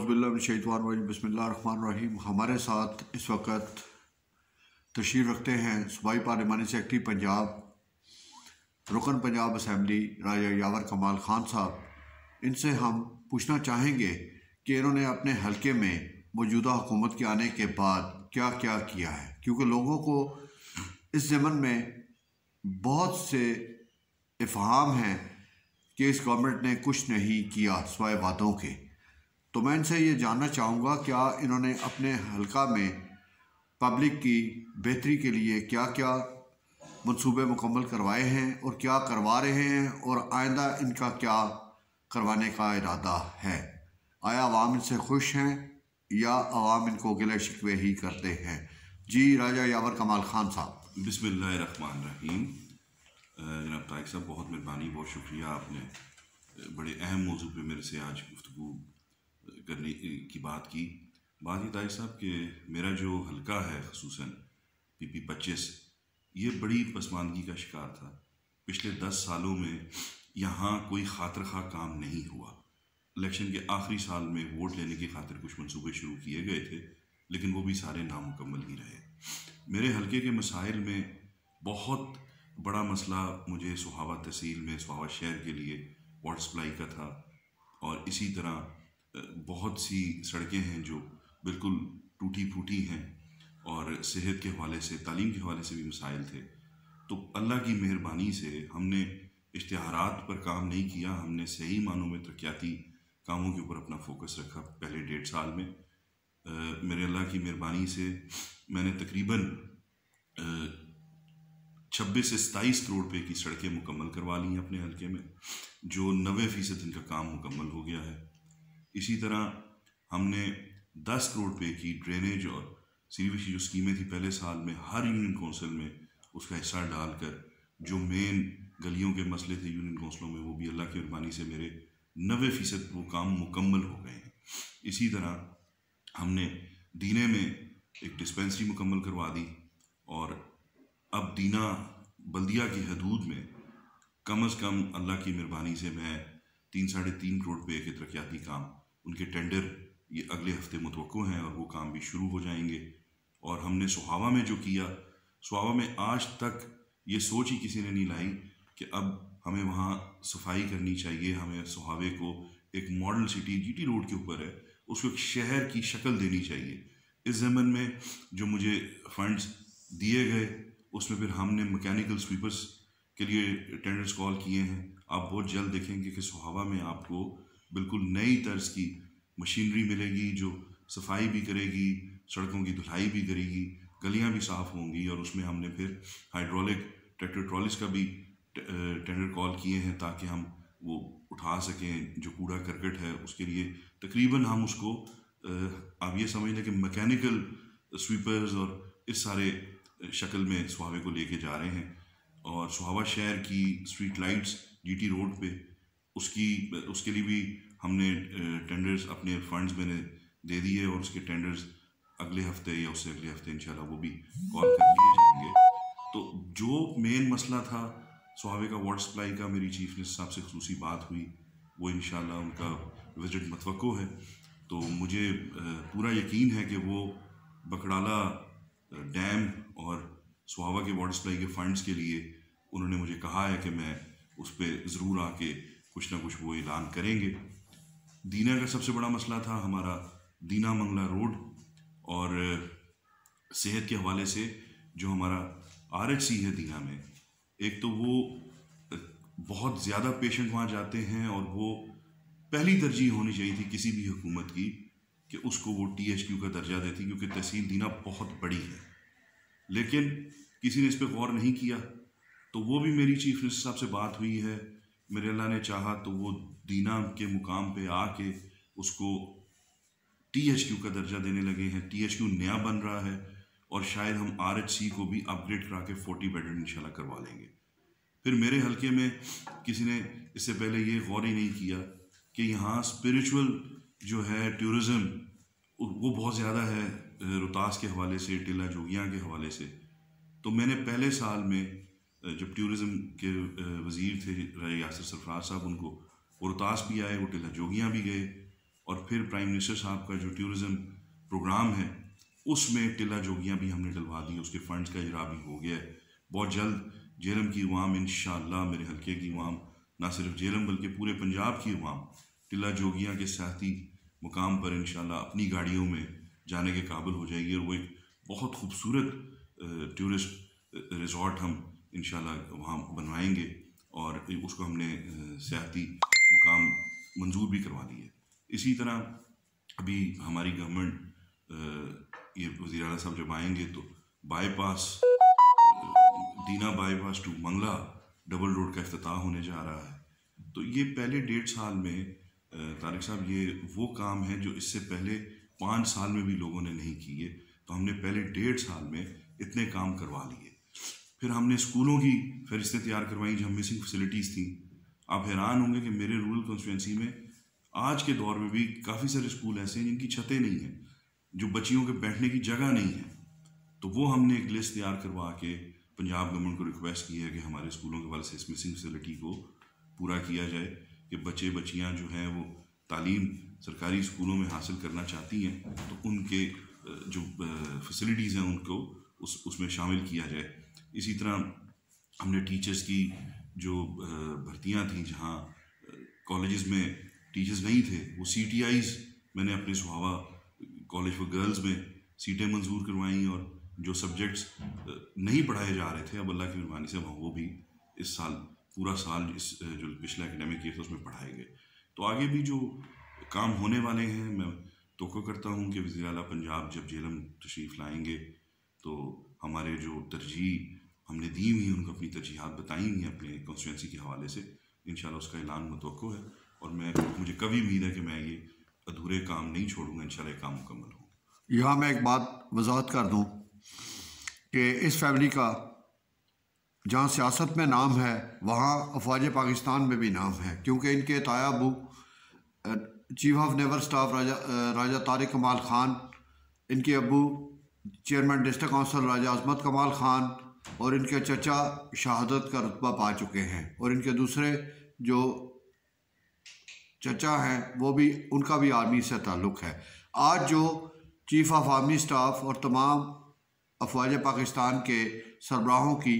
औज़ुबिल्लाहिमिनश्शैतानिर्रजीम बिस्मिल्लाहिर्रहमानिर्रहीम। हमारे साथ इस वक्त तशरीफ़ रखते हैं सूबाई पार्लिमानी सेक्रेटरी पंजाब, रुकन पंजाब असम्बली राजा यावर कमाल ख़ान साहब। इनसे हम पूछना चाहेंगे कि इन्होंने अपने हलके में मौजूदा हुकूमत के आने के बाद क्या क्या किया है, क्योंकि लोगों को इस ज़मन में बहुत से इफ़हाम हैं कि इस गवर्नमेंट ने कुछ नहीं किया सिवाय वादों के। तो मैं इनसे ये जानना चाहूँगा, क्या इन्होंने अपने हलका में पब्लिक की बेहतरी के लिए क्या क्या मंसूबे मुकम्मल करवाए हैं और क्या करवा रहे हैं, और आइंदा इनका क्या करवाने का इरादा है। आया आवाम इनसे खुश हैं या आवाम इनको गिले शिकवे ही करते हैं। जी राजा यावर कमाल ख़ान साहब। बिस्मिल्लाहिर्रहमानिर्रहीम। जनाब तारिक साहब, बहुत मेहरबानी, बहुत शुक्रिया, आपने बड़े अहम मौजू पे मेरे से आज गुफ्तगू करने की बात की। बात ये तारिक साहब कि मेरा जो हलका है खसूसन PP-25, ये बड़ी पसमानदगी का शिकार था। पिछले 10 सालों में यहाँ कोई खातिर खा काम नहीं हुआ। इलेक्शन के आखिरी साल में वोट लेने की खातिर कुछ मंसूबे शुरू किए गए थे, लेकिन वो भी सारे नामुकम्मल ही रहे। मेरे हलके के मसाइल में बहुत बड़ा मसला मुझे सुहावा तहसील में सुहावा शहर के लिए वाटर सप्लाई का था, और इसी तरह बहुत सी सड़कें हैं जो बिल्कुल टूटी फूटी हैं, और सेहत के हवाले से, तालीम के हवाले से भी मसाइल थे। तो अल्लाह की मेहरबानी से हमने इश्तिहारात पर काम नहीं किया, हमने सही मानों में तरक्याती कामों के ऊपर अपना फोकस रखा। पहले 1.5 साल में मेरे अल्लाह की मेहरबानी से मैंने तकरीबन 26 से 27 करोड़ रुपए की सड़कें मुकम्मल करवा ली हैं अपने हलके में, जो 90% इनका काम मुकम्मल हो गया है। इसी तरह हमने 10 करोड़ रुपए की ड्रेनेज और सीवेज की जो स्कीमें थी पहले साल में, हर यूनियन कौंसिल में उसका हिस्सा डालकर जो मेन गलियों के मसले थे यूनियन कौंसिलों में, वो भी अल्लाह की मेहरबानी से मेरे 90% वो काम मुकम्मल हो गए हैं। इसी तरह हमने दीने में एक डिस्पेंसरी मुकम्मल करवा दी, और अब दीना बल्दिया की हदूद में कम अज़ कम अल्लाह की मेहरबानी से मैं 3-3.5 करोड़ रुपये के तरक्याती काम, उनके टेंडर ये अगले हफ्ते मुतवक्को हैं, और वो काम भी शुरू हो जाएंगे। और हमने सुहावा में जो किया, सुहावा में आज तक ये सोच ही किसी ने नहीं लाई कि अब हमें वहाँ सफाई करनी चाहिए, हमें सुहावे को एक मॉडल सिटी GT रोड के ऊपर है, उसको एक शहर की शक्ल देनी चाहिए। इस ज़मन में जो मुझे फंड्स दिए गए, उसमें फिर हमने मैकेनिकल स्वीपर्स के लिए टेंडर्स कॉल किए हैं। आप बहुत जल्द देखेंगे कि सुहावा में आपको बिल्कुल नई तर्ज की मशीनरी मिलेगी जो सफाई भी करेगी, सड़कों की धुलाई भी करेगी, गलियां भी साफ़ होंगी। और उसमें हमने फिर हाइड्रोलिक ट्रैक्टर ट्रॉलीज का भी टेंडर कॉल किए हैं, ताकि हम वो उठा सकें जो कूड़ा करकट है। उसके लिए तकरीबन हम उसको आप ये समझ लें कि मैकेनिकल स्वीपर्स और इस सारे शक्ल में सुहावे को लेके जा रहे हैं। और सुहावा शहर की स्ट्रीट लाइट्स GT रोड पे उसके लिए भी हमने टेंडर्स अपने फंड्स मैंने दे दिए, और उसके टेंडर्स अगले हफ्ते या उससे अगले हफ्ते इंशाल्लाह वो भी कॉल कर लिए जाएंगे। तो जो मेन मसला था सुहावे का वाटर सप्लाई का, मेरी चीफ मिनिस्टर साहब से खुसूसी बात हुई, वो इंशाल्लाह उनका विजिट मुतवक्को है। तो मुझे पूरा यकीन है कि वो बकड़ाला डैम और सुहावा के वाटर सप्लाई के फंड्स के लिए उन्होंने मुझे कहा है कि मैं उस पर ज़रूर आके कुछ ना कुछ वो ऐलान करेंगे। दीना का सबसे बड़ा मसला था हमारा दीना मंगला रोड, और सेहत के हवाले से जो हमारा RHC है दीना में, एक तो वो बहुत ज़्यादा पेशेंट वहाँ जाते हैं, और वो पहली तरजीह होनी चाहिए थी किसी भी हुकूमत की कि उसको वो THQ का दर्जा देती, क्योंकि तहसील दीना बहुत बड़ी है, लेकिन किसी ने इस पर गौर नहीं किया। तो वो भी मेरी चीफ मिनिस्टर साहब से बात हुई है, मेरे अल्लाह ने चाहा तो वो दीना के मुकाम पे आके उसको THQ का दर्जा देने लगे हैं। THQ नया बन रहा है, और शायद हम RHC को भी अपग्रेड करा के 40 बेडेड इंशाल्लाह करवा लेंगे। फिर मेरे हलके में किसी ने इससे पहले ये गौर ही नहीं किया कि यहाँ स्पिरिचुअल जो है टूरिज़्म वो बहुत ज़्यादा है, रोहतास के हवाले से, टिल्ला जोगियाँ के हवाले से। तो मैंने पहले साल में जब टूरिज़्म के वज़ीर थे यासिर सरफराज साहब, उनको वो रोहतास भी आए, वो टिल्ला जोगियाँ भी गए, और फिर प्राइम मिनिस्टर साहब का जो टूरिज़म प्रोग्राम है उसमें टिला जोगियाँ भी हमने डलवा दी, उसके फंड्स का इजरा भी हो गया है। बहुत जल्द जेलम की अवाम इंशाअल्लाह, मेरे हल्के की अवाम, ना सिर्फ जेलम बल्कि पूरे पंजाब की अवाम टिला जोगियाँ के सियाती मुकाम पर इंशाअल्लाह अपनी गाड़ियों में जाने के काबिल हो जाएगी। और वो एक बहुत खूबसूरत टूरिस्ट रिजॉर्ट हम इंशाअल्लाह वहाँ बनवाएंगे और उसको हमने सियाती मुकाम मंजूर भी करवा दी है। इसी तरह अभी हमारी गवर्नमेंट ये वज़ीर आला साहब जब आएंगे तो bypass Dina bypass to Mangla double road का इफ्तिताह होने जा रहा है। तो ये पहले 1.5 साल में तारिक साहब ये वो काम है जो इससे पहले 5 साल में भी लोगों ने नहीं किए। तो हमने पहले 1.5 साल में इतने काम करवा लिए। फिर हमने स्कूलों की फहरिस्तें तैयार करवाई जहाँ मिसिंग फैसिलिटीज़ थी। आप हैरान होंगे कि मेरे रूरल कॉन्स्टिट्यूंसी में आज के दौर में भी काफ़ी सारे स्कूल ऐसे हैं जिनकी छतें नहीं हैं, जो बच्चियों के बैठने की जगह नहीं है। तो वो हमने एक लिस्ट तैयार करवा के पंजाब गवर्नमेंट को रिक्वेस्ट की है कि हमारे स्कूलों के वाले से इस मिसिंग फैसिलिटी को पूरा किया जाए कि बच्चे बच्चियां जो हैं वो तालीम सरकारी स्कूलों में हासिल करना चाहती हैं तो उनके जो फैसिलिटीज़ हैं उनको उसमें शामिल किया जाए। इसी तरह हमने टीचर्स की जो भर्तियां थी, जहां कॉलेजेस में टीचर्स नहीं थे, वो CTIs मैंने अपने सुहावा कॉलेज फॉर गर्ल्स में सीटें मंजूर करवाई और जो सब्जेक्ट्स नहीं पढ़ाए जा रहे थे अब अल्लाह की मेहरबानी से वो भी इस साल पूरा साल इस जो पिछला एकेडमिक ईयर था उसमें पढ़ाए गए। तो आगे भी जो काम होने वाले हैं, मैं तवक्को करता हूँ कि वज़ीर आला पंजाब जब जेलम तशरीफ़ लाएंगे तो हमारे जो तरजीह हमने दी हुई हैं उनको अपनी तरजीहात बताई हुई हैं अपने कॉन्स्टिट्यूंसी के हवाले से, इंशाल्लाह उसका ऐलान मुतवक्को है। और मुझे कभी उम्मीद है कि मैं ये अधूरे काम नहीं छोड़ूंगा, इंशाल्लाह काम मुकम्मल हो। यहाँ मैं एक बात वजाहत कर दूँ कि इस फैमिली का जहाँ सियासत में नाम है वहाँ अफवाज पाकिस्तान में भी नाम है, क्योंकि इनके ताया अबू chief of naval staff Raja Tariq Kamal Khan, इनके अबू chairman district council Raja Azmat Kamal Khan और इनके चचा शहादत का रुतबा पा चुके हैं। और इनके दूसरे जो चचा हैं वो भी, उनका भी आर्मी से ताल्लुक़ है। आज जो चीफ ऑफ आर्मी स्टाफ और तमाम अफवाज पाकिस्तान के सरबराहों की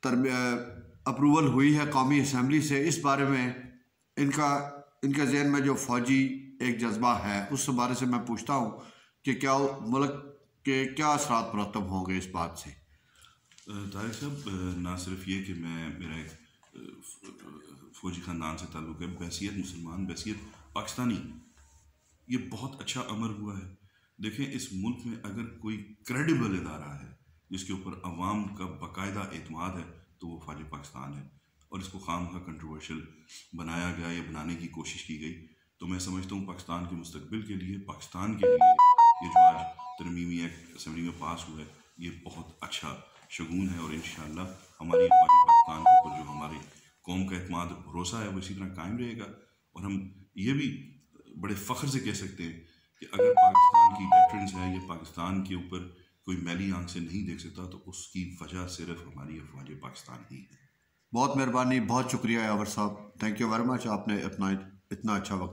अप्रूवल हुई है कौमी असम्बली से, इस बारे में इनके ज़हन में जो फ़ौजी एक जज्बा है उस बारे से मैं पूछता हूँ कि क्या मुल्क के क्या असरात मुरतब होंगे इस बात से। तारिक साहब, ना सिर्फ ये कि मेरा एक फ़ौजी ख़ानदान से ताल्लुक़ है, बहसीत मुसलमान, बहसीत पाकिस्तानी, ये बहुत अच्छा अमर हुआ है। देखें, इस मुल्क में अगर कोई क्रेडिबल इदारा है जिसके ऊपर अवाम का बाकायदा एतमाद है तो वो फ़ौज पाकिस्तान है। और इसको खाम खा कंट्रोवर्शियल बनाया गया या बनाने की कोशिश की गई। तो मैं समझता हूँ पाकिस्तान के मुस्तकबिल के लिए, पाकिस्तान के लिए ये जो आज तरमीमी एक्ट असम्बली में पास हुआ है ये बहुत अच्छा शगुन है। और इंशाअल्लाह हमारी फ़ौज पाकिस्तान के ऊपर जो हमारी कौम का एतमाद भरोसा है वो इसी तरह कायम रहेगा। और हम ये भी बड़े फ़ख्र से कह सकते हैं कि अगर पाकिस्तान की वेटरन्स है या पाकिस्तान के ऊपर कोई मैली आंख से नहीं देख सकता तो उसकी वजह सिर्फ हमारी अफवाज पाकिस्तान ही है। बहुत मेहरबानी, बहुत शुक्रिया यावर साहब, थैंक यू वेरी मच, आपने अपना इतना अच्छा वक्त